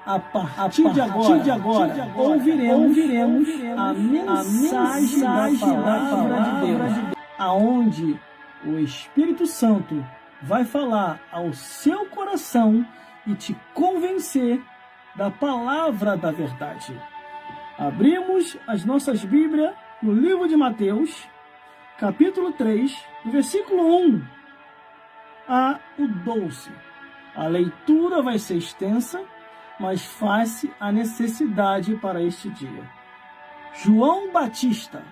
A partir de agora, ouviremos a mensagem da palavra de Deus, aonde o Espírito Santo vai falar ao seu coração e te convencer da palavra da verdade. Abrimos as nossas Bíblias no livro de Mateus, capítulo 3, do versículo 1 a o 12. A leitura vai ser extensa, mas face a necessidade para este dia. João Batista,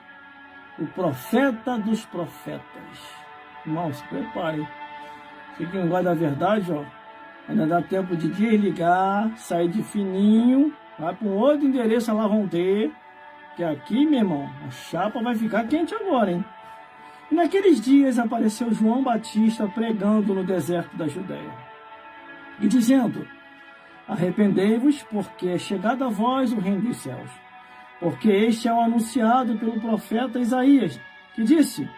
o profeta dos profetas. Irmão, se prepare. Você que não gosta da verdade, ainda dá tempo de desligar, sair de fininho, vai para um outro endereço, lá vão ter, que aqui, meu irmão, a chapa vai ficar quente agora, hein? E naqueles dias apareceu João Batista pregando no deserto da Judéia e dizendo: arrependei-vos, porque é chegado a vós o reino dos céus. Porque este é o anunciado pelo profeta Isaías, que disse: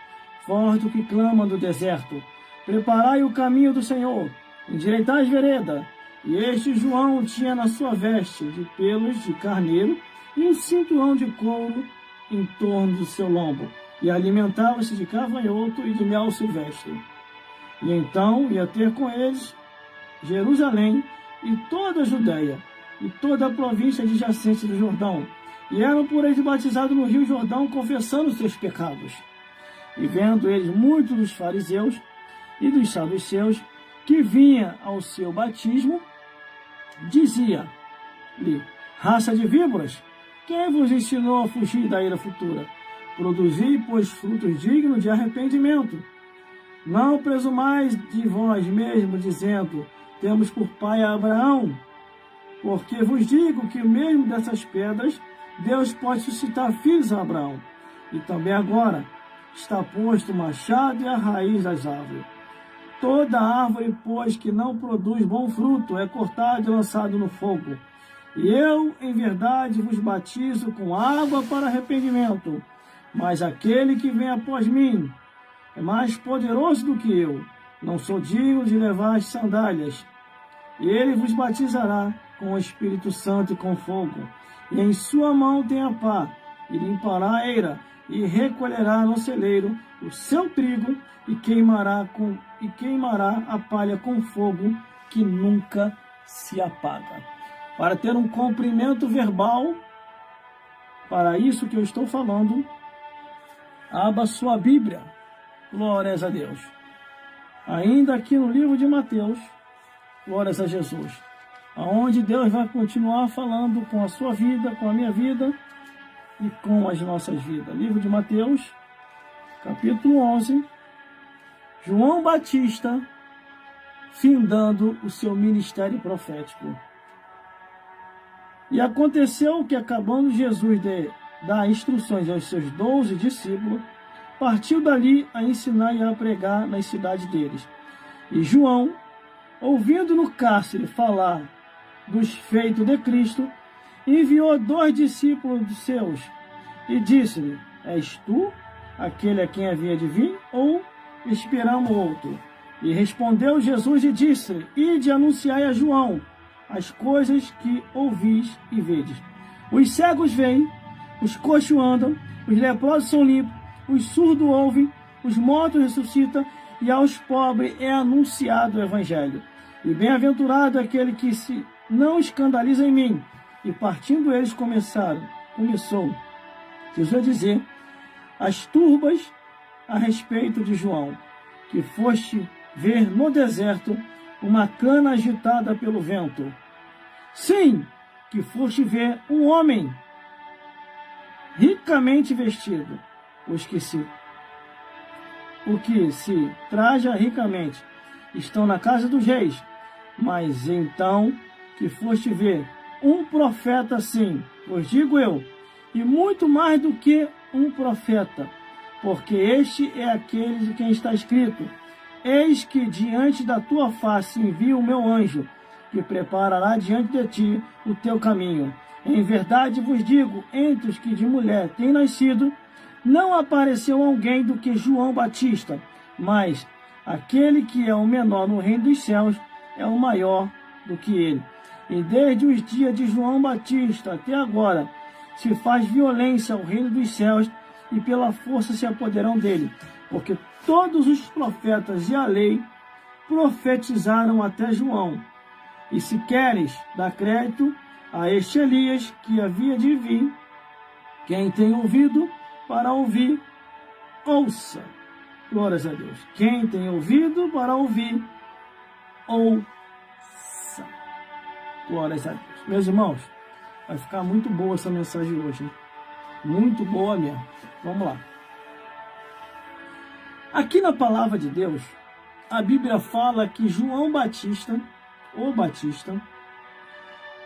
voz do que clama no deserto, preparai o caminho do Senhor, endireitai as veredas. E este João tinha na sua veste de pelos de carneiro e um cinturão de couro em torno do seu lombo, e alimentava-se de cavanhoto e de mel silvestre. E então ia ter com eles Jerusalém e toda a Judéia, e toda a província adjacente do Jordão, e eram por eles batizados no rio Jordão, confessando os seus pecados. E vendo eles muitos dos fariseus e dos saduceus que vinha ao seu batismo, dizia-lhe: raça de víboras, quem vos ensinou a fugir da ira futura? Produzi, pois, frutos dignos de arrependimento. Não presumais de vós mesmos, dizendo: temos por pai a Abraão, porque vos digo que mesmo dessas pedras Deus pode suscitar filhos a Abraão. E também agora está posto o machado e a raiz das árvores. Toda árvore, pois, que não produz bom fruto é cortada e lançada no fogo. E eu, em verdade, vos batizo com água para arrependimento, mas aquele que vem após mim é mais poderoso do que eu. Não sou digno de levar as sandálias. Ele vos batizará com o Espírito Santo e com fogo. E em sua mão tem a pá, e limpará a eira, e recolherá no celeiro o seu trigo, e queimará a palha com fogo que nunca se apaga. Para ter um cumprimento verbal, para isso que eu estou falando, abra sua Bíblia. Glórias a Deus. Ainda aqui no livro de Mateus, glórias a Jesus, aonde Deus vai continuar falando com a sua vida, com a minha vida e com as nossas vidas. Livro de Mateus, capítulo 11, João Batista findando o seu ministério profético. E aconteceu que, acabando Jesus de dar instruções aos seus 12 discípulos, partiu dali a ensinar e a pregar nas cidades deles. E João, ouvindo no cárcere falar dos feitos de Cristo, enviou 2 discípulos seus e disse-lhe: és tu aquele a quem havia de vir, ou esperamos outro? E respondeu Jesus e disse-lhe: ide anunciai a João as coisas que ouvis e vedes. Os cegos veem, os coxos andam, os leprosos são limpos, os surdos ouvem, os mortos ressuscitam, e aos pobres é anunciado o Evangelho. E bem-aventurado é aquele que se não escandaliza em mim. E partindo eles começou Jesus a dizer as turbas a respeito de João, que foste ver no deserto uma cana agitada pelo vento. Sim, que foste ver um homem ricamente vestido, o que se traja ricamente estão na casa dos reis. Mas então que foste ver um profeta, sim, pois digo eu, e muito mais do que um profeta, porque este é aquele de quem está escrito: eis que diante da tua face envio o meu anjo, que preparará diante de ti o teu caminho. Em verdade vos digo, entre os que de mulher têm nascido, não apareceu alguém do que João Batista, mas aquele que é o menor no reino dos céus é o maior do que ele. E desde os dias de João Batista até agora, se faz violência ao reino dos céus e pela força se apoderam dele. Porque todos os profetas e a lei profetizaram até João. E se queres dar crédito a este Elias que havia de vir, quem tem ouvido para ouvir, ouça. Glórias a Deus. Quem tem ouvido para ouvir, ouça. Glórias a Deus. Meus irmãos, vai ficar muito boa essa mensagem hoje, hein? Muito boa mesmo. Vamos lá. Aqui na palavra de Deus, a Bíblia fala que João Batista, o Batista,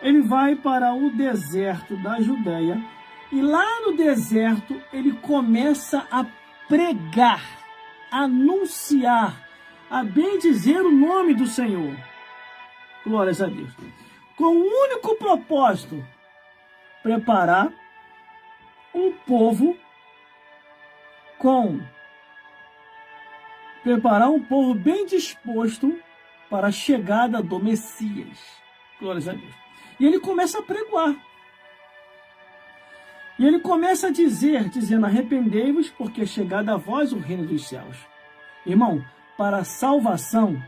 ele vai para o deserto da Judéia e lá no deserto ele começa a pregar, anunciar, a bendizer o nome do Senhor. Glórias a Deus. Com o único propósito, preparar um povo bem disposto para a chegada do Messias. Glórias a Deus. E ele começa a pregoar. E ele começa a dizendo, arrependei-vos, porque é chegado a vós o reino dos céus. Irmão, para a salvação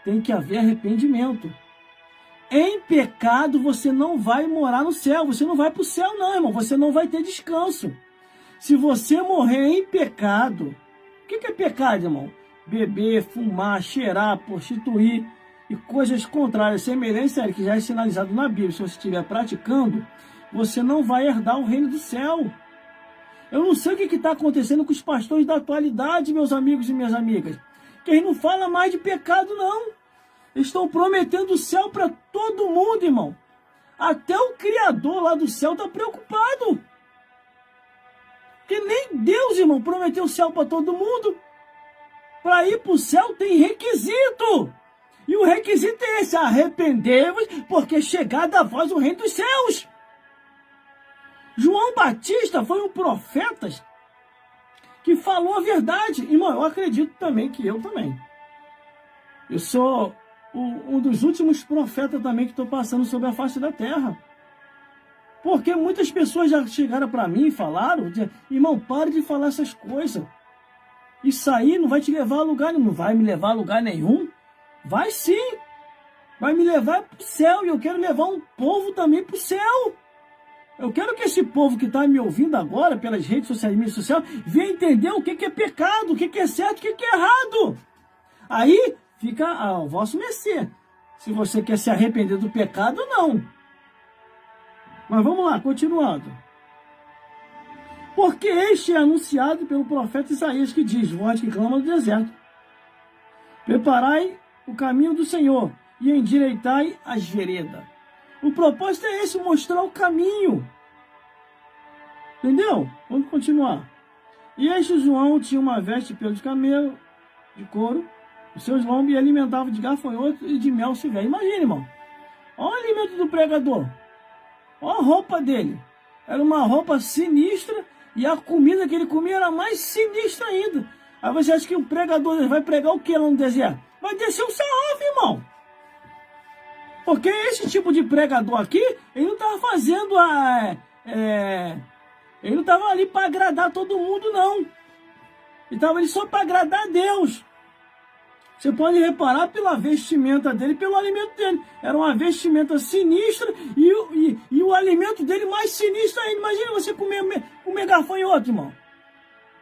tem que haver arrependimento. Em pecado você não vai morar no céu, você não vai para o céu não, irmão, você não vai ter descanso. Se você morrer em pecado, o que é pecado, irmão? Beber, fumar, cheirar, prostituir e coisas contrárias, semelhantes a que já é sinalizado na Bíblia. Se você estiver praticando, você não vai herdar o reino do céu. Eu não sei o que está acontecendo com os pastores da atualidade, meus amigos e minhas amigas, que eles não falam mais de pecado, não. Eles estão prometendo o céu para todo mundo, irmão. Até o Criador lá do céu está preocupado. Porque nem Deus, irmão, prometeu o céu para todo mundo. Para ir para o céu tem requisito. E o requisito é esse: arrependei-vos, porque é chegado a vós o reino dos céus. João Batista foi um profeta que falou a verdade. Irmão, eu acredito também que eu também. Eu sou um dos últimos profetas também que estou passando sobre a face da terra. Porque muitas pessoas já chegaram para mim e falaram, irmão, pare de falar essas coisas. Isso aí não vai te levar a lugar nenhum. Não vai me levar a lugar nenhum? Vai sim. Vai me levar para o céu. E eu quero levar um povo também para o céu. Eu quero que esse povo que está me ouvindo agora pelas redes sociais, mídia social, venha entender o que é pecado, o que é certo, o que é errado. Aí fica ao vosso mercê. Se você quer se arrepender do pecado ou não. Mas vamos lá, continuando. Porque este é anunciado pelo profeta Isaías, que diz, voz que clama no deserto: preparai o caminho do Senhor e endireitai as veredas. O propósito é esse, mostrar o caminho. Entendeu? Vamos continuar. E este João tinha uma veste de pelo de camelo, de couro, os seus lombos, e alimentava de gafanhoto e de mel se vier. Imagina, irmão. Olha o alimento do pregador. Olha a roupa dele. Era uma roupa sinistra e a comida que ele comia era mais sinistra ainda. Aí você acha que o pregador vai pregar o que lá no deserto? Vai descer o sarrafo, irmão. Porque esse tipo de pregador aqui, ele não estava fazendo ele não estava ali para agradar todo mundo, não. Ele estava ali só para agradar a Deus. Você pode reparar pela vestimenta dele, pelo alimento dele. Era uma vestimenta sinistra e o alimento dele mais sinistro ainda. Imagina você comer gafanhoto, irmão.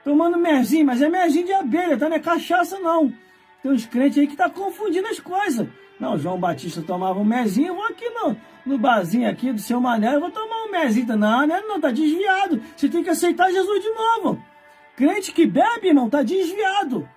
Tomando merzinho, mas é merzinho de abelha, tá? Não é cachaça, não. Tem uns crentes aí que tá confundindo as coisas. Não, João Batista tomava um merzinho, eu vou aqui no barzinho aqui do seu Mané, eu vou tomar um merzinho. Não, não, tá desviado. Você tem que aceitar Jesus de novo. Crente que bebe, irmão, tá desviado.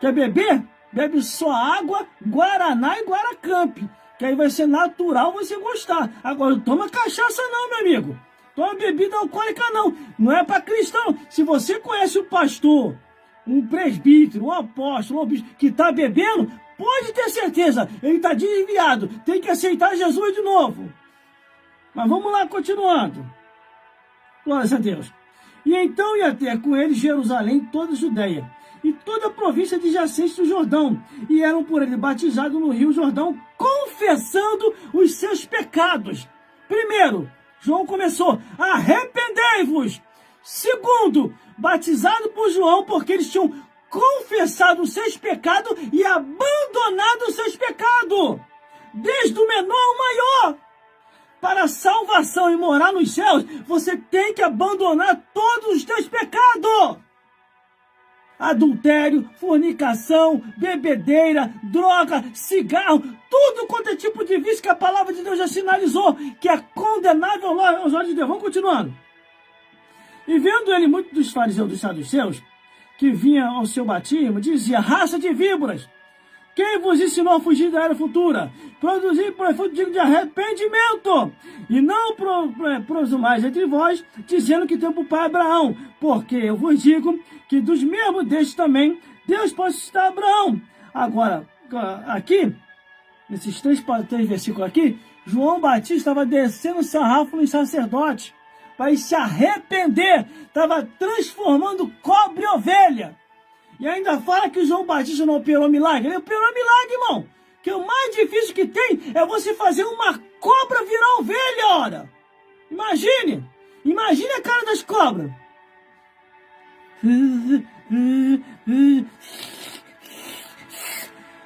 Quer beber? Bebe só água, Guaraná e Guaracamp. Que aí vai ser natural você gostar. Agora, não toma cachaça não, meu amigo. Toma bebida alcoólica não. Não é para cristão. Se você conhece o pastor, um presbítero, um apóstolo, um bispo, que está bebendo, pode ter certeza, ele está desviado. Tem que aceitar Jesus de novo. Mas vamos lá, continuando. Glórias a Deus. E então ia ter com ele Jerusalém, toda a Judéia, e toda a província adjacente do Jordão, e eram por ele batizados no rio Jordão, confessando os seus pecados. Primeiro, João começou: arrependei-vos. Segundo, batizado por João, porque eles tinham confessado os seus pecados e abandonado os seus pecados, desde o menor ao maior. Para a salvação e morar nos céus, você tem que abandonar todos os teus pecados. Adultério, fornicação, bebedeira, droga, cigarro, tudo quanto é tipo de vício que a palavra de Deus já sinalizou, que é condenável aos olhos de Deus. Vamos continuando. E vendo ele muito dos fariseus, dos saduceus, que vinha ao seu batismo, dizia: raça de víboras, quem vos ensinou a fugir da era futura? Produzir por efeito digno de arrependimento, e não prosumais entre vós, dizendo que tem por pai Abraão, porque eu vos digo que dos mesmos destes também Deus pode suscitar Abraão. Agora, aqui, nesses três versículos aqui, João Batista estava descendo o sarrafo em sacerdote, para se arrepender, estava transformando cobre em ovelha. E ainda fala que o João Batista não operou milagre. Ele operou milagre, irmão. Que o mais difícil que tem é você fazer uma cobra virar ovelha, ora. Imagine a cara das cobras.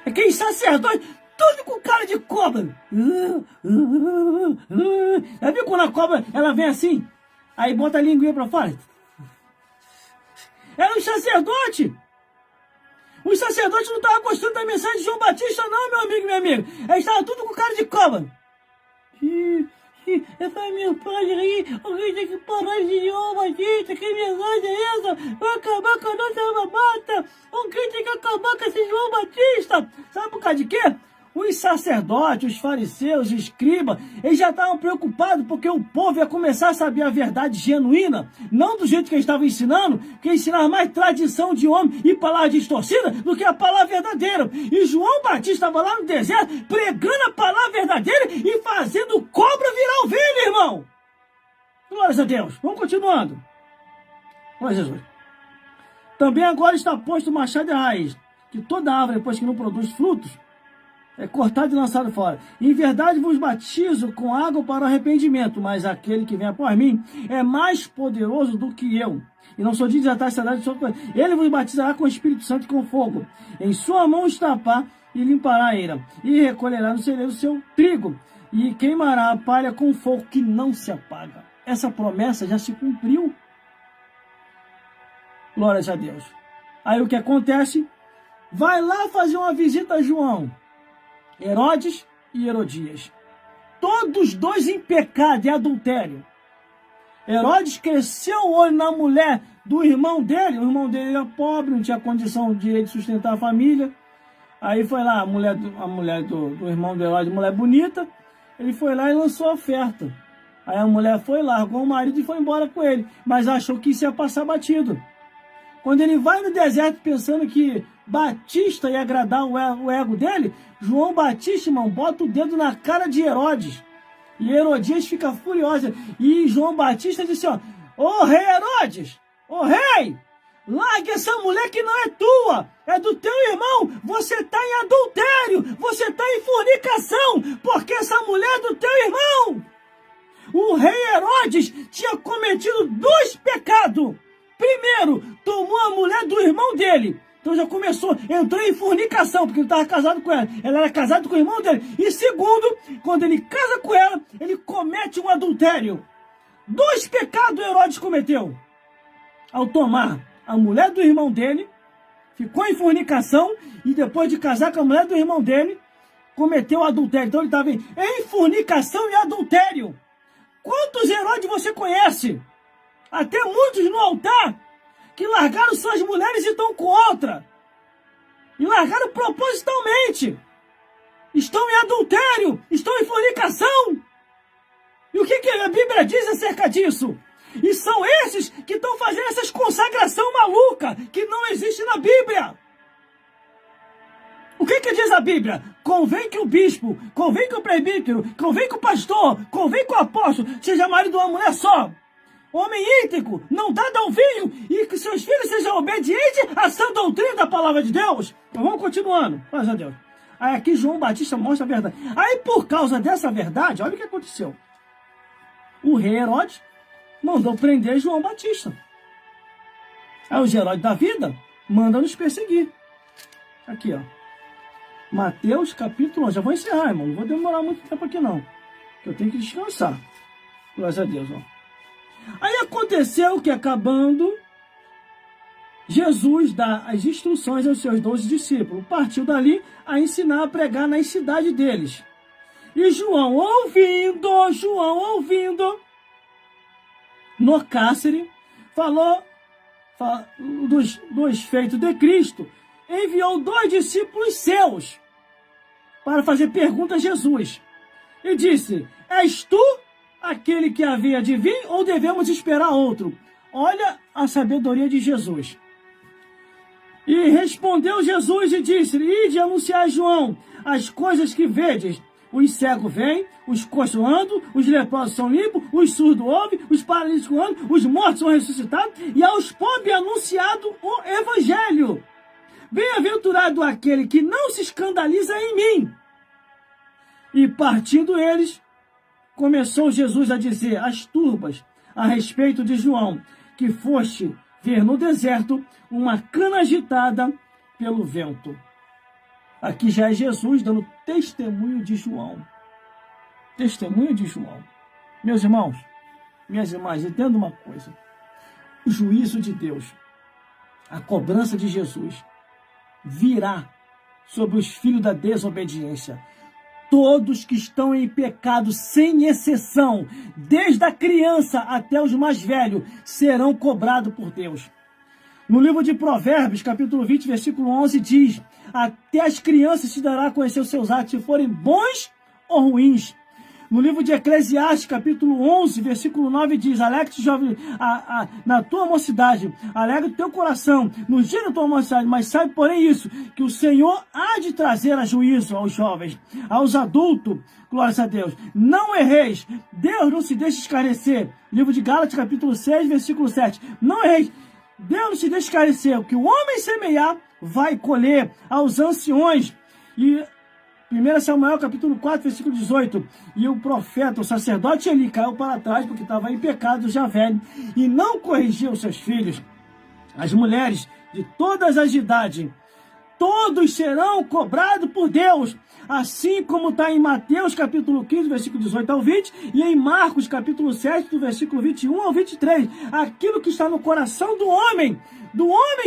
Aquele sacerdote, tudo com cara de cobra. Já viu quando a cobra, ela vem assim? Aí bota a linguinha pra fora. Era um sacerdote. Os sacerdotes não estavam gostando da mensagem de João Batista, não, meu amigo e minha amiga. Eles estavam tudo com cara de cobra. Essa mensagem aí, alguém tem que parar de João Batista. Que mensagem é essa? Vai acabar com a nossa mamata. Alguém tem que acabar com esse João Batista. Sabe por causa de quê? Os sacerdotes, os fariseus, os escribas, eles já estavam preocupados porque o povo ia começar a saber a verdade genuína, não do jeito que eles estavam ensinando, que ensinava mais tradição de homem e palavra distorcida do que a palavra verdadeira. E João Batista estava lá no deserto pregando a palavra verdadeira e fazendo cobra virar ovelha, irmão. Glórias a Deus. Vamos continuando. Glória a Jesus. Também agora está posto o machado de raiz, que toda árvore, depois que não produz frutos, é cortado e lançado fora. Em verdade vos batizo com água para o arrependimento, mas aquele que vem após mim é mais poderoso do que eu. E não sou de desatar a cidade, ele vos batizará com o Espírito Santo e com fogo. Em sua mão está a pá e limpará a eira, e recolherá no celeiro o seu trigo, e queimará a palha com fogo que não se apaga. Essa promessa já se cumpriu. Glórias a Deus. Aí o que acontece? Vai lá fazer uma visita a João, Herodes e Herodias, todos dois em pecado e adultério. Herodes cresceu o olho na mulher do irmão dele. O irmão dele era pobre, não tinha condição de sustentar a família. Aí foi lá, a mulher do irmão de Herodes, mulher bonita, ele foi lá e lançou a oferta. Aí a mulher foi, largou o marido e foi embora com ele, mas achou que isso ia passar batido. Quando ele vai no deserto pensando que Batista ia agradar o ego dele, João Batista, irmão, bota o dedo na cara de Herodes. E Herodias fica furiosa. E João Batista disse, ó: ô rei Herodes, ô rei, largue essa mulher que não é tua, é do teu irmão. Você está em adultério, você está em fornicação, porque essa mulher é do teu irmão. O rei Herodes tinha cometido 2 pecados. Primeiro, tomou a mulher do irmão dele. Então já começou, entrou em fornicação, porque ele estava casado com ela. Ela era casada com o irmão dele. E segundo, quando ele casa com ela, ele comete um adultério. 2 pecados Herodes cometeu. Ao tomar a mulher do irmão dele, ficou em fornicação, e depois de casar com a mulher do irmão dele, cometeu adultério. Então ele estava em fornicação e adultério. Quantos Herodes você conhece? Até muitos no altar, que largaram suas mulheres e estão com outra. E largaram propositalmente. Estão em adultério, estão em fornicação. E o que a Bíblia diz acerca disso? E são esses que estão fazendo essas consagração maluca que não existe na Bíblia. O que diz a Bíblia? Convém que o bispo, convém que o presbítero, convém que o pastor, convém que o apóstolo seja marido de uma mulher só. homem íntegro, não dado ao vinho, e que seus filhos sejam obedientes à sã doutrina da palavra de Deus. Então vamos continuando, graças a Deus. Aí aqui João Batista mostra a verdade. Aí por causa dessa verdade, olha o que aconteceu. O rei Herodes mandou prender João Batista. Aí os Herodes da vida mandam nos perseguir. Aqui, ó. Mateus capítulo 11. Já vou encerrar, irmão. Não vou demorar muito tempo aqui, não. Que eu tenho que descansar. Graças a Deus, ó. Aí aconteceu que, acabando, Jesus dá as instruções aos seus 12 discípulos. Partiu dali a ensinar a pregar nas cidades deles. E João ouvindo, no cárcere, falou dos feitos de Cristo, enviou 2 discípulos seus para fazer pergunta a Jesus. E disse, és tu aquele que havia de vir ou devemos esperar outro? Olha a sabedoria de Jesus. E respondeu Jesus e disse, ide anunciar a João as coisas que vedes. Os cegos vêm, os coxos andam, os leprosos são limpos, os surdos ouvem, os paralíticos andam, os mortos são ressuscitados, e aos pobres anunciado o evangelho. Bem-aventurado aquele que não se escandaliza em mim. E partindo eles, começou Jesus a dizer às turbas a respeito de João, que foste ver no deserto uma cana agitada pelo vento. Aqui já é Jesus dando testemunho de João. Testemunho de João. Meus irmãos, minhas irmãs, entenda uma coisa. O juízo de Deus, a cobrança de Jesus, virá sobre os filhos da desobediência. Todos que estão em pecado, sem exceção, desde a criança até os mais velhos, serão cobrados por Deus. No livro de Provérbios, capítulo 20, versículo 11, diz, até as crianças se dará a conhecer os seus atos, se forem bons ou ruins. No livro de Eclesiastes, capítulo 11, versículo 9, diz, alegre-te, jovem, na tua mocidade, alegra o teu coração, no dia da tua mocidade, mas sabe, porém, isso, que o Senhor há de trazer a juízo aos jovens, aos adultos, glórias a Deus. Não erreis, Deus não se deixa escarnecer. Livro de Gálatas, capítulo 6, versículo 7, não erreis, Deus não se deixa escarnecer, o que o homem semear, vai colher aos anciões. E 1 Samuel, capítulo 4, versículo 18. E o profeta, o sacerdote Eli, caiu para trás, porque estava em pecado já velho, e não corrigiu seus filhos. As mulheres de todas as idades, todos serão cobrados por Deus, assim como está em Mateus, capítulo 15, versículo 18 ao 20, e em Marcos, capítulo 7, do versículo 21 ao 23. Aquilo que está no coração do homem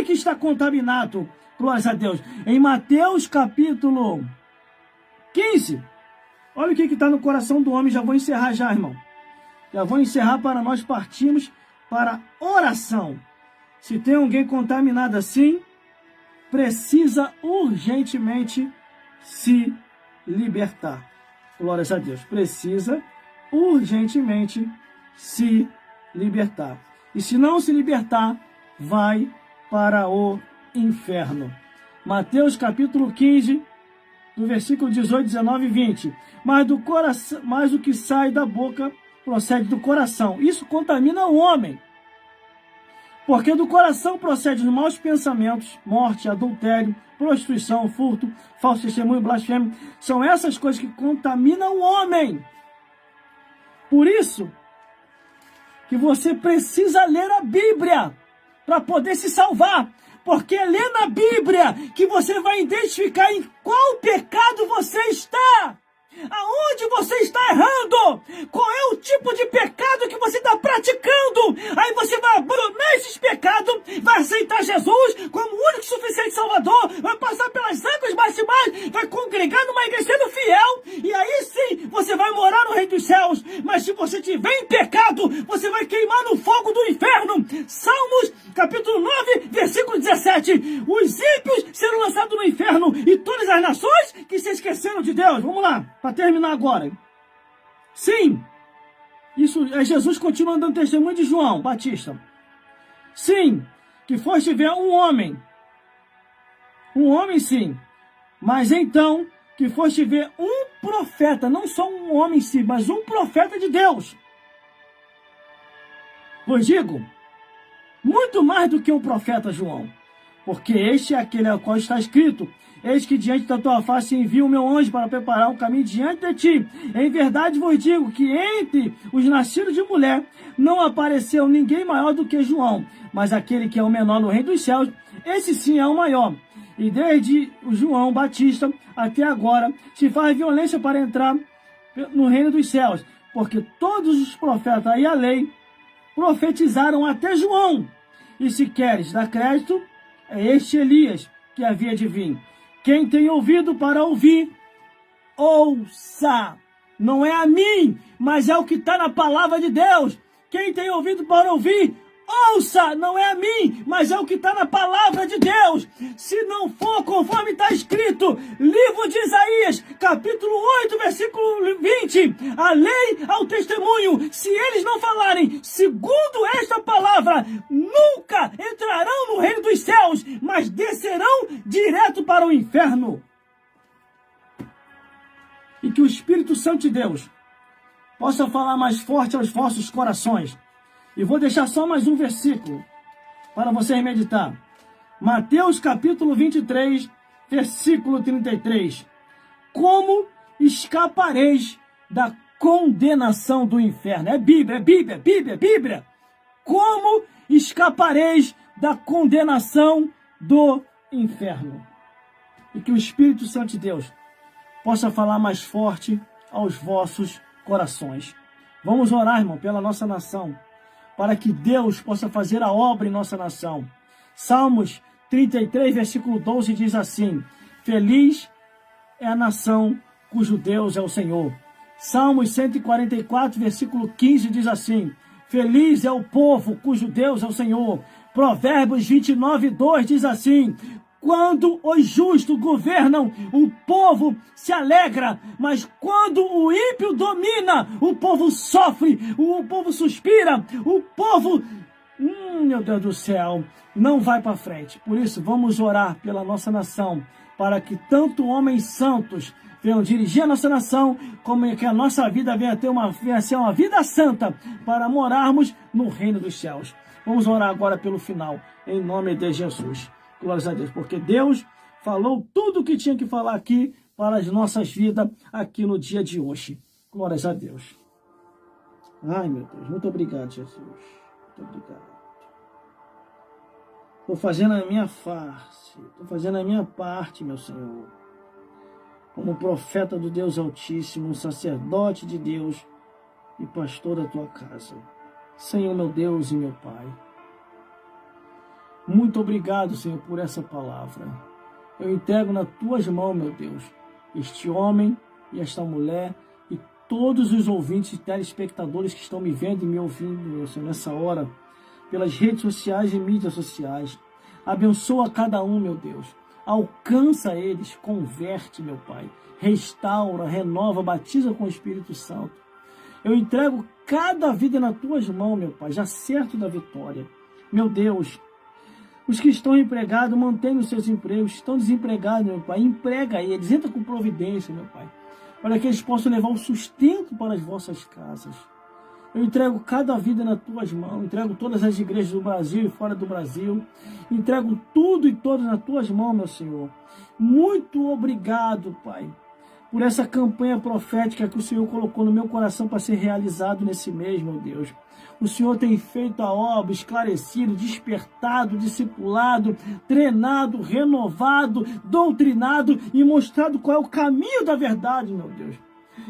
que está contaminado, glórias a Deus. Em Mateus, capítulo 15, olha o que está no coração do homem. Já vou encerrar já, irmão. Já vou encerrar para nós partirmos para oração. Se tem alguém contaminado assim, precisa urgentemente se libertar. Glórias a Deus. Precisa urgentemente se libertar. E se não se libertar, vai para o inferno. Mateus capítulo 15, do versículo 18, 19 e 20. Mas o que sai da boca procede do coração. Isso contamina o homem. Porque do coração procede os maus pensamentos, morte, adultério, prostituição, furto, falso testemunho, blasfêmia. São essas coisas que contaminam o homem. Por isso que você precisa ler a Bíblia para poder se salvar. Porque é lendo a Bíblia que você vai identificar em qual pecado você está. Aonde você está errando? Qual é o tipo de pecado que você está praticando? Aí você vai abandonar esses pecados, vai aceitar Jesus como o único e suficiente Salvador, vai passar pelas águas batismais, vai congregar numa igreja sendo fiel, e aí sim você vai morar no reino dos céus. Mas se você estiver em pecado, você vai queimar no fogo do inferno. Salmos capítulo 9, versículo 17. Os ímpios serão lançados no inferno, e todas as nações que se esqueceram de Deus. Vamos lá. Para terminar agora. Sim, isso é Jesus continuando dando testemunho de João Batista. Sim, que foste ver um homem sim, mas então que foste ver um profeta, não só um homem sim, mas um profeta de Deus. Pois digo, muito mais do que o profeta João, porque este é aquele ao qual está escrito: eis que diante da tua face envio o meu anjo para preparar um caminho diante de ti. Em verdade vos digo que entre os nascidos de mulher não apareceu ninguém maior do que João, mas aquele que é o menor no reino dos céus, esse sim é o maior. E desde o João Batista até agora se faz violência para entrar no reino dos céus, porque todos os profetas e a lei profetizaram até João. E se queres dar crédito, é este Elias que havia de vir. Quem tem ouvido para ouvir, ouça. Não é a mim, mas é o que está na palavra de Deus. Quem tem ouvido para ouvir, ouça. Não é a mim, mas é o que está na palavra de Deus. Se não for conforme está escrito, livro de Isaías, capítulo 8, versículo 20, a lei ao testemunho, se eles não falarem segundo esta palavra, nunca entrarão no reino dos céus, mas descerão direto para o inferno. E que o Espírito Santo de Deus possa falar mais forte aos vossos corações. E vou deixar só mais um versículo para vocês meditar. Mateus capítulo 23, versículo 33. Como escapareis da condenação do inferno? É Bíblia, é Bíblia, é Bíblia, é Bíblia. Como escapareis da condenação do inferno? E que o Espírito Santo de Deus possa falar mais forte aos vossos corações. Vamos orar, irmão, pela nossa nação, para que Deus possa fazer a obra em nossa nação. Salmos 33, versículo 12 diz assim: feliz é a nação cujo Deus é o Senhor. Salmos 144, versículo 15 diz assim: feliz é o povo cujo Deus é o Senhor. Provérbios 29, 2 diz assim: quando os justos governam, o povo se alegra, mas quando o ímpio domina, o povo sofre, o povo suspira, o povo, meu Deus do céu, não vai para frente. Por isso, vamos orar pela nossa nação, para que tanto homens santos venham dirigir a nossa nação, como que a nossa vida venha ser uma vida santa, para morarmos no reino dos céus. Vamos orar agora pelo final, em nome de Jesus. Glórias a Deus, porque Deus falou tudo o que tinha que falar aqui para as nossas vidas, aqui no dia de hoje. Glórias a Deus. Ai, meu Deus, muito obrigado, Jesus. Muito obrigado. Estou fazendo a minha face, estou fazendo a minha parte, meu Senhor. Como profeta do Deus Altíssimo, sacerdote de Deus e pastor da tua casa. Senhor, meu Deus e meu Pai. Muito obrigado, Senhor, por essa palavra. Eu entrego nas tuas mãos, meu Deus, este homem e esta mulher e todos os ouvintes e telespectadores que estão me vendo e me ouvindo, meu Senhor, nessa hora, pelas redes sociais e mídias sociais. Abençoa cada um, meu Deus. Alcança eles, converte, meu Pai. Restaura, renova, batiza com o Espírito Santo. Eu entrego cada vida nas tuas mãos, meu Pai, já certo da vitória. Meu Deus, os que estão empregados, mantêm os seus empregos. Estão desempregados, meu Pai, emprega eles, entra com providência, meu Pai, para que eles possam levar o sustento para as vossas casas. Eu entrego cada vida nas tuas mãos, entrego todas as igrejas do Brasil e fora do Brasil, entrego tudo e todos nas tuas mãos, meu Senhor. Muito obrigado, Pai, por essa campanha profética que o Senhor colocou no meu coração para ser realizado nesse mês, meu Deus. O Senhor tem feito a obra, esclarecido, despertado, discipulado, treinado, renovado, doutrinado e mostrado qual é o caminho da verdade, meu Deus.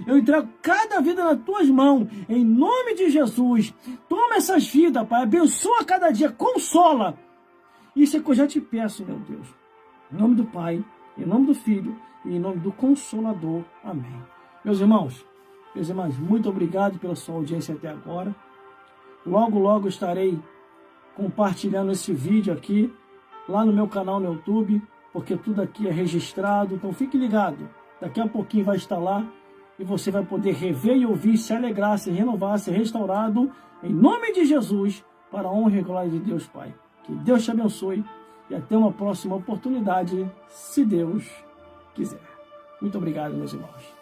Eu entrego cada vida nas tuas mãos, em nome de Jesus. Toma essas vidas, Pai, abençoa cada dia, consola. Isso é que eu já te peço, meu Deus. Em nome do Pai, em nome do Filho e em nome do Consolador. Amém. Meus irmãos, muito obrigado pela sua audiência até agora. Logo, logo estarei compartilhando esse vídeo aqui, lá no meu canal no YouTube, porque tudo aqui é registrado. Então fique ligado, daqui a pouquinho vai estar lá e você vai poder rever e ouvir, se alegrar, se renovar, ser restaurado, em nome de Jesus, para a honra e glória de Deus Pai. Que Deus te abençoe e até uma próxima oportunidade, se Deus quiser. Muito obrigado, meus irmãos.